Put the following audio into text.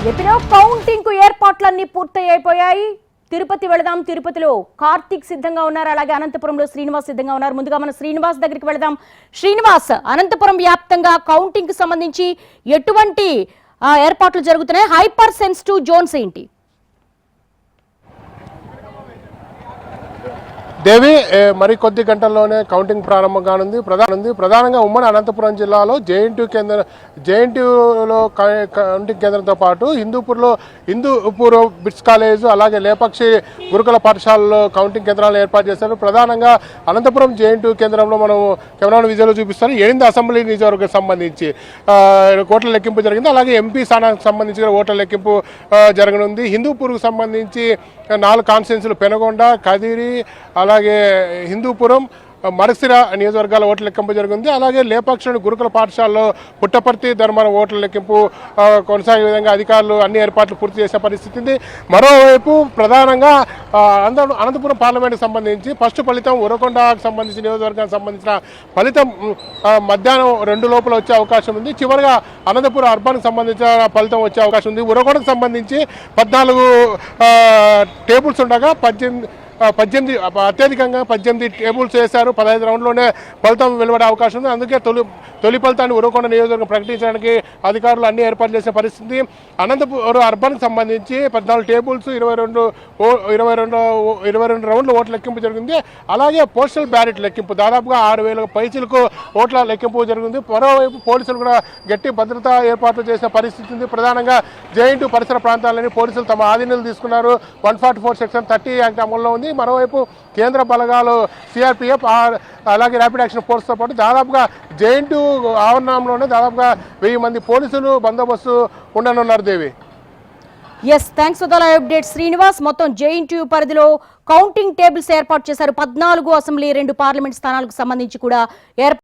ఏపీలో కౌంటింగ్ కు ఏర్పాట్లన్నీ పూర్తయిపోయాయి. తిరుపతి వెళదాం. తిరుపతిలో కార్తీక్ సిద్ధంగా ఉన్నారు, అలాగే అనంతపురంలో శ్రీనివాస్ సిద్ధంగా ఉన్నారు. ముందుగా మన శ్రీనివాస్ దగ్గరికి వెళదాం. శ్రీనివాస్, అనంతపురం వ్యాప్తంగా కౌంటింగ్ కు సంబంధించి ఎటువంటి ఏర్పాట్లు జరుగుతున్నాయి? హైపర్ సెన్సిటివ్ జోన్స్ ఏంటి? దేవి, మరి కొద్ది గంటల్లోనే కౌంటింగ్ ప్రారంభం కానుంది. ప్రధానంగా ఉమ్మడి అనంతపురం జిల్లాలో జేఎన్టీయూలో కౌంటింగ్ కేంద్రంతో పాటు హిందూపూర్ బిట్స్ కాలేజ్, అలాగే లేపక్షి గురుకుల పాఠశాలలో కౌంటింగ్ కేంద్రాలను ఏర్పాటు చేశారు. ప్రధానంగా అనంతపురం జేఎన్టీయూ కేంద్రంలో మనం కెమెరా విజువల్ చూపిస్తాను. 8 అసెంబ్లీ నియోజకవర్గానికి సంబంధించి ఓట్ల లెక్కింపు జరిగింది. అలాగే ఎంపీ స్థానానికి సంబంధించి ఓట్ల లెక్కింపు జరగనుంది. హిందూపూర్కు సంబంధించి 4 కాన్స్టిట్యున్సీలు పెనగొండ, కదిరి, అలాగే హిందూపురం, మరసిర నియోజకవర్గాల ఓట్ల లెక్కింపు జరిగింది. అలాగే లేపాక్షి గురుకుల పాఠశాలలో పుట్టపర్తి, ధర్మవరం ఓట్ల లెక్కింపు కొనసాగే విధంగా అధికారులు అన్ని ఏర్పాట్లు పూర్తి చేసే పరిస్థితి ఉంది. మరోవైపు ప్రధానంగా అనంతపురం పార్లమెంట్కి సంబంధించి ఫస్ట్ ఫలితం ఉరకొండకు సంబంధించి నియోజకవర్గానికి సంబంధించిన ఫలితం మధ్యాహ్నం 2 లోపల వచ్చే అవకాశం ఉంది. చివరిగా అనంతపురం అర్బన్కి సంబంధించిన ఫలితం వచ్చే అవకాశం ఉంది. ఉరకొండకు సంబంధించి 14 టేబుల్స్ ఉండగా 18 అత్యధికంగా 18 టేబుల్స్ వేశారు. 15 రౌండ్లోనే ఫలితం వెలువడే అవకాశం ఉంది. అందుకే తొలి ఫలితాన్ని ఉరకొండ నియోజకవర్గం ప్రకటించడానికి అధికారులు అన్ని ఏర్పాటు చేసే పరిస్థితి. అనంతపురం అర్బన్కి సంబంధించి 14 టేబుల్స్ 22 రౌండ్ల ఓట్ల లెక్కింపు జరిగింది. అలాగే పోస్టల్ బ్యాలెట్ లెక్కింపు దాదాపుగా 6,000 పైచిలకు ఓట్ల లెక్కింపు జరిగింది. మరోవైపు పోలీసులు కూడా గట్టి భద్రతా ఏర్పాట్లు చేసిన పరిస్థితి ఉంది. ప్రధానంగా జేఎన్టీయూ పరిసర ప్రాంతాలని పోలీసులు తమ ఆధీనంలో తీసుకున్నారు. 144 సెక్షన్ 30 యాక్ట్ అమల్లో ఉంది. మరోవైపు కేంద్ర బలగాలు సిఆర్పిఎఫ్, అలాగే ర్యాపిడ్ యాక్షన్ ఫోర్స్తో పాటు దాదాపుగా జేఎన్టీయూ ఆవరణంలోనే దాదాపుగా 1000 మంది పోలీసులు బందోబస్తు ఉండనున్నారు. Devi, yes, thanks for the live update Srinivas. మొత్తం జేఎన్టీయూ పరిధిలో కౌంటింగ్ టేబుల్స్ ఏర్పాటు చేశారు. 14 అసెంబ్లీ, 2 పార్లమెంట్ స్థానాలకు సంబంధించి కూడా